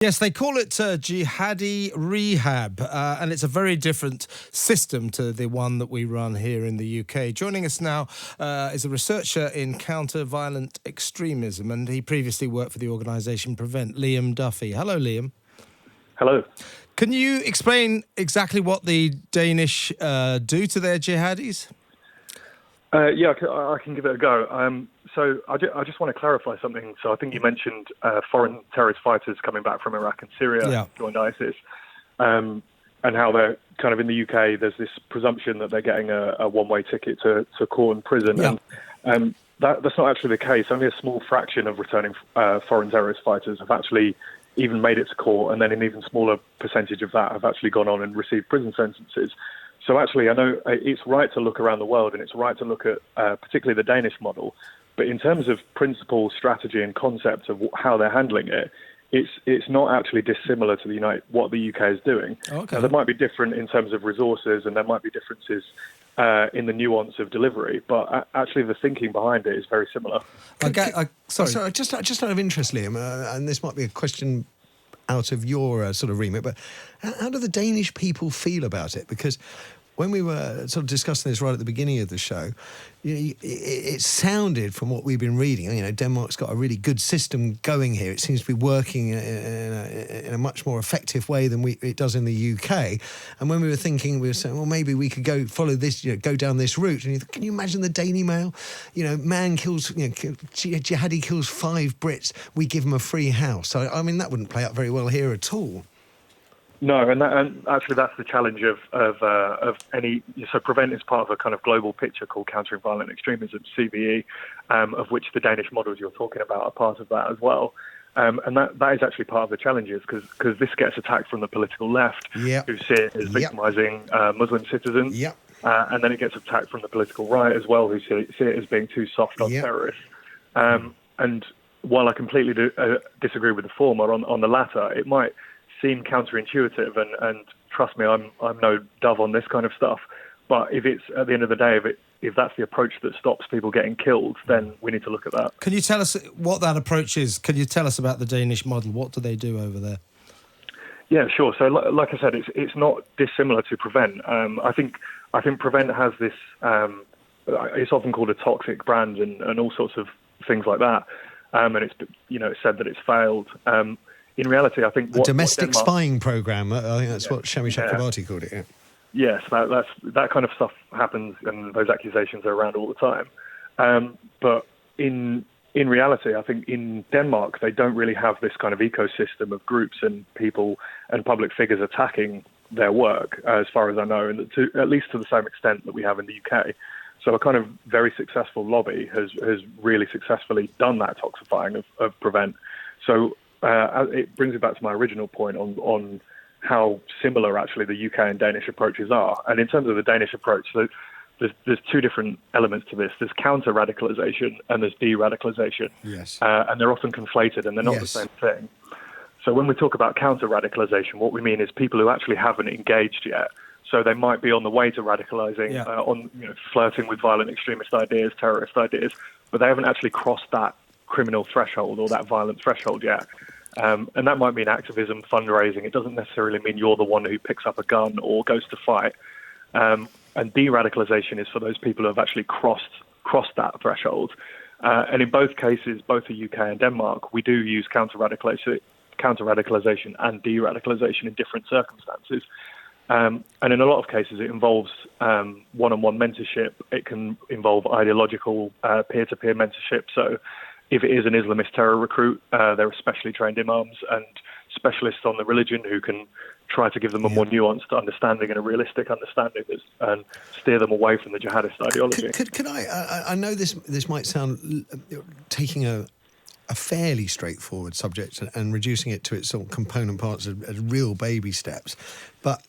Yes, they call it jihadi rehab, and it's a very different system to the one that we run here in the UK. Joining us now is a researcher in counter-violent extremism, and he previously worked for the organisation Prevent, Liam Duffy. Hello, Liam. Hello. Can you explain exactly what the Danish do to their jihadis? Yeah, I can give it a go. So I just want to clarify something. So I think you mentioned foreign terrorist fighters coming back from Iraq and Syria, joined ISIS, and how they're kind of in the UK, there's this presumption that they're getting a one-way ticket to court and prison. Yeah. And that's not actually the case. Only a small fraction of returning foreign terrorist fighters have actually even made it to court, and then an even smaller percentage of that have actually gone on and received prison sentences. So actually, I know it's right to look around the world, and it's right to look at particularly the Danish model. But in terms of principle, strategy, and concept of how they're handling it, it's not actually dissimilar to what the UK is doing. Okay. Now, there might be different in terms of resources, and there might be differences in the nuance of delivery. But actually, the thinking behind it is very similar. Sorry, just out of interest, Liam, and this might be a question out of your sort of remit, but how do the Danish people feel about it? Because when we were sort of discussing this right at the beginning of the show, it sounded from what we've been reading, Denmark's got a really good system going here. It seems to be working in a much more effective way than it does in the UK. And when we were thinking, we were saying, well, maybe we could go follow this, go down this route. And can you imagine the Daily Mail? Man kills, jihadi kills 5 Brits, we give him a free house. So, I mean, that wouldn't play out very well here at all. No, and actually that's the challenge of any. So Prevent is part of a kind of global picture called Countering Violent Extremism, CVE, of which the Danish models you're talking about are part of that as well. And that is actually part of the challenges because this gets attacked from the political left, who see it as victimising Muslim citizens, and then it gets attacked from the political right as well, who see it as being too soft on terrorists. And while I completely disagree with the former, on the latter, it might seem counterintuitive, and trust me, I'm no dove on this kind of stuff. But if it's at the end of the day, if that's the approach that stops people getting killed, then we need to look at that. Can you tell us what that approach is? Can you tell us about the Danish model? What do they do over there? Yeah, sure. So, like I said, it's not dissimilar to Prevent. I think Prevent has this. It's often called a toxic brand and all sorts of things like that. And it's said that it's failed. In reality, I think a domestic spying program. I think that's what Shami Chakrabarti called it. Yeah. Yes, that kind of stuff happens, and those accusations are around all the time. But in reality, I think in Denmark they don't really have this kind of ecosystem of groups and people and public figures attacking their work, as far as I know, and at least to the same extent that we have in the UK. So a kind of very successful lobby has really successfully done that toxifying of Prevent. So it brings me back to my original point on how similar actually the UK and Danish approaches are. And in terms of the Danish approach, there's 2 different elements to this. There's counter-radicalization and there's de-radicalization. Yes. And they're often conflated and they're not the same thing. So when we talk about counter-radicalization, what we mean is people who actually haven't engaged yet. So they might be on the way to radicalizing, flirting with violent extremist ideas, terrorist ideas, but they haven't actually crossed that criminal threshold or that violent threshold yet. And that might mean activism, fundraising. It doesn't necessarily mean you're the one who picks up a gun or goes to fight. And de-radicalization is for those people who have actually crossed that threshold. And in both cases, both the UK and Denmark, we do use counter-radicalization and de-radicalization in different circumstances. And in a lot of cases, it involves one-on-one mentorship. It can involve ideological peer-to-peer mentorship. So if it is an Islamist terror recruit, there are specially trained imams and specialists on the religion who can try to give them a more nuanced understanding and a realistic understanding and steer them away from the jihadist ideology. Could I know this might sound taking a fairly straightforward subject and reducing it to its sort of component parts as real baby steps, but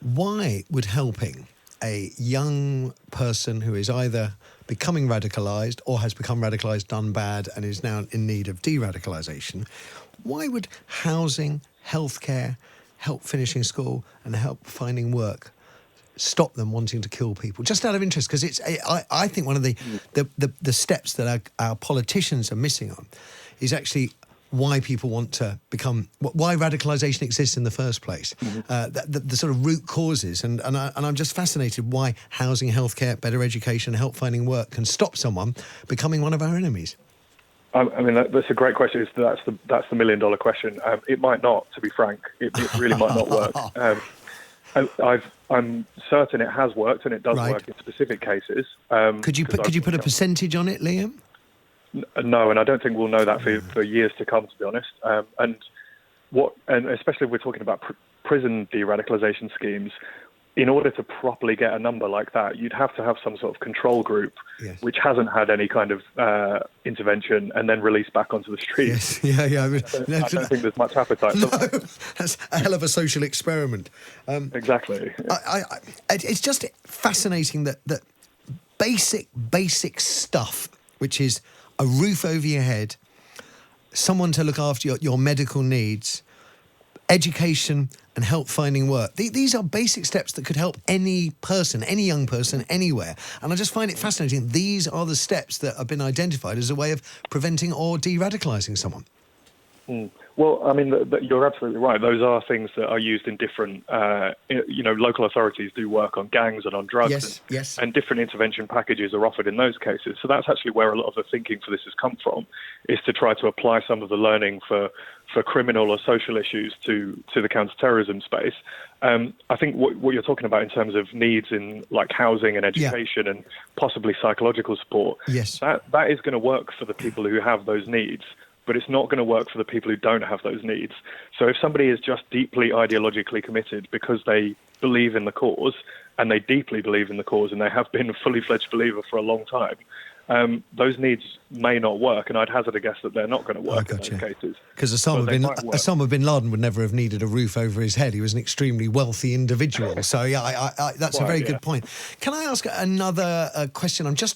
why would helping a young person who is either becoming radicalised or has become radicalised, done bad, and is now in need of de-radicalisation, why would housing, healthcare, help finishing school and help finding work stop them wanting to kill people? Just out of interest, because I think one of the steps that our politicians are missing on is actually why people want to why radicalisation exists in the first place, the sort of root causes, and I'm just fascinated why housing, healthcare, better education, help finding work can stop someone becoming one of our enemies. I mean, that's a great question. That's the $1 million question. It might not, to be frank. It really might not work. I'm certain it has worked, and it does work in specific cases. Could you put a percentage on it, Liam? No, and I don't think we'll know that for years to come, to be honest. And especially if we're talking about prison de-radicalization schemes, in order to properly get a number like that, you'd have to have some sort of control group, which hasn't had any kind of intervention, and then released back onto the streets. Yes, yeah. I don't think there's much appetite for that. That's a hell of a social experiment. Exactly. It's just fascinating that basic stuff, which is a roof over your head, someone to look after your medical needs, education and help finding work. These are basic steps that could help any person, any young person, anywhere. And I just find it fascinating. These are the steps that have been identified as a way of preventing or de-radicalising someone. Well, I mean, you're absolutely right. Those are things that are used in different, local authorities do work on gangs and on drugs. Yes. And different intervention packages are offered in those cases. So that's actually where a lot of the thinking for this has come from, is to try to apply some of the learning for criminal or social issues to the counter-terrorism space. I think what you're talking about in terms of needs in like housing and education and possibly psychological support, that is going to work for the people who have those needs, but it's not going to work for the people who don't have those needs. So if somebody is just deeply ideologically committed because they believe in the cause, and they deeply believe in the cause, and they have been a fully fledged believer for a long time, those needs may not work, and I'd hazard a guess that they're not going to work in those cases. Because Osama bin Laden would never have needed a roof over his head. He was an extremely wealthy individual. So that's a very good point. Can I ask another question? I'm still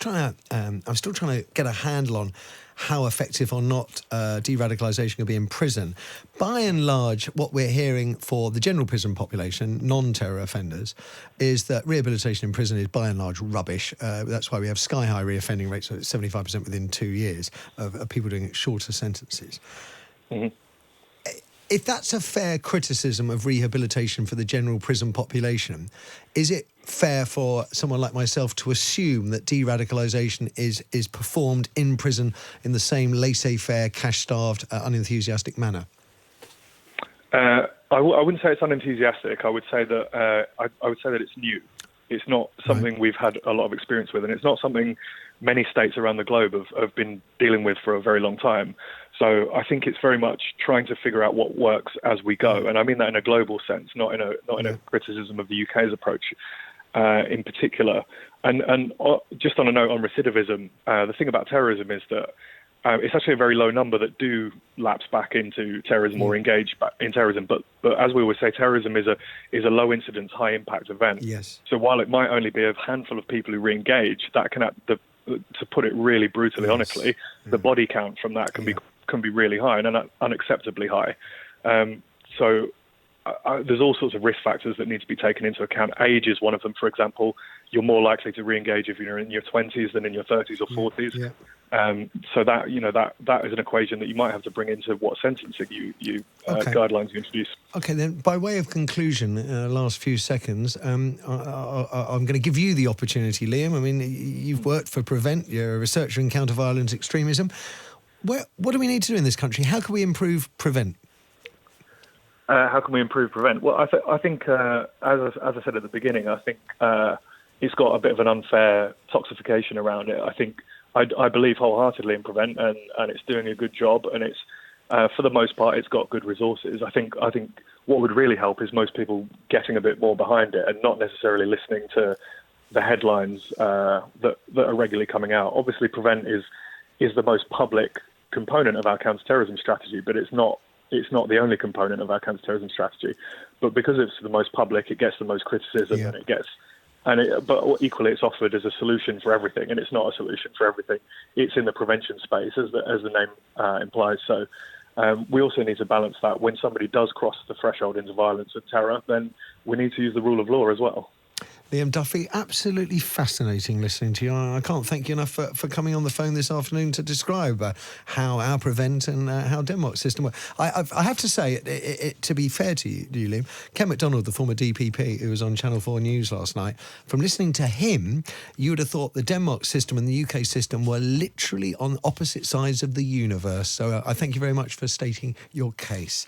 trying to get a handle on how effective or not de-radicalisation can be in prison. By and large, what we're hearing for the general prison population, non-terror offenders, is that rehabilitation in prison is by and large rubbish. That's why we have sky-high reoffending rates, so it's 75% within 2 years of people doing shorter sentences. Mm-hmm. If that's a fair criticism of rehabilitation for the general prison population, is it fair for someone like myself to assume that de-radicalisation is performed in prison in the same laissez-faire, cash-starved, unenthusiastic manner? I wouldn't say it's unenthusiastic. I would say that it's new. It's not something we've had a lot of experience with, and it's not something many states around the globe have been dealing with for a very long time. So I think it's very much trying to figure out what works as we go, and I mean that in a global sense, not in a criticism of the UK's approach in particular. And just on a note on recidivism, the thing about terrorism is that it's actually a very low number that do lapse back into terrorism or engage back in terrorism. But as we always say, terrorism is a low incidence, high impact event. Yes. So while it might only be a handful of people who re-engage, that can, to put it really brutally, honestly, the body count from that can be really high and unacceptably high. So there's all sorts of risk factors that need to be taken into account. Age is one of them, for example. You're more likely to re-engage if you're in your 20s than in your 30s or 40s. Yeah. So that is an equation that you might have to bring into what sentencing you guidelines you introduce. Okay, then by way of conclusion, last few seconds, I'm going to give you the opportunity, Liam. I mean, you've worked for Prevent. You're a researcher in counter-violence extremism. What do we need to do in this country? How can we improve Prevent? How can we improve Prevent? Well, I think as I said at the beginning, I think it's got a bit of an unfair toxification around it. I believe wholeheartedly in Prevent, and it's doing a good job, and it's for the most part it's got good resources. I think what would really help is most people getting a bit more behind it and not necessarily listening to the headlines that are regularly coming out. Obviously, Prevent is the most public component of our counter-terrorism strategy, but it's not the only component of our counter-terrorism strategy. But because it's the most public, it gets the most criticism, but equally it's offered as a solution for everything, and it's not a solution for everything. It's in the prevention space, as the name implies. So we also need to balance that. When somebody does cross the threshold into violence and terror, then we need to use the rule of law as well. Liam Duffy, absolutely fascinating listening to you. I can't thank you enough for coming on the phone this afternoon to describe how our Prevent and how Denmark's system works. I have to say, to be fair to you, Liam, Ken MacDonald, the former DPP who was on Channel 4 News last night, from listening to him, you would have thought the Denmark system and the UK system were literally on opposite sides of the universe. So I thank you very much for stating your case.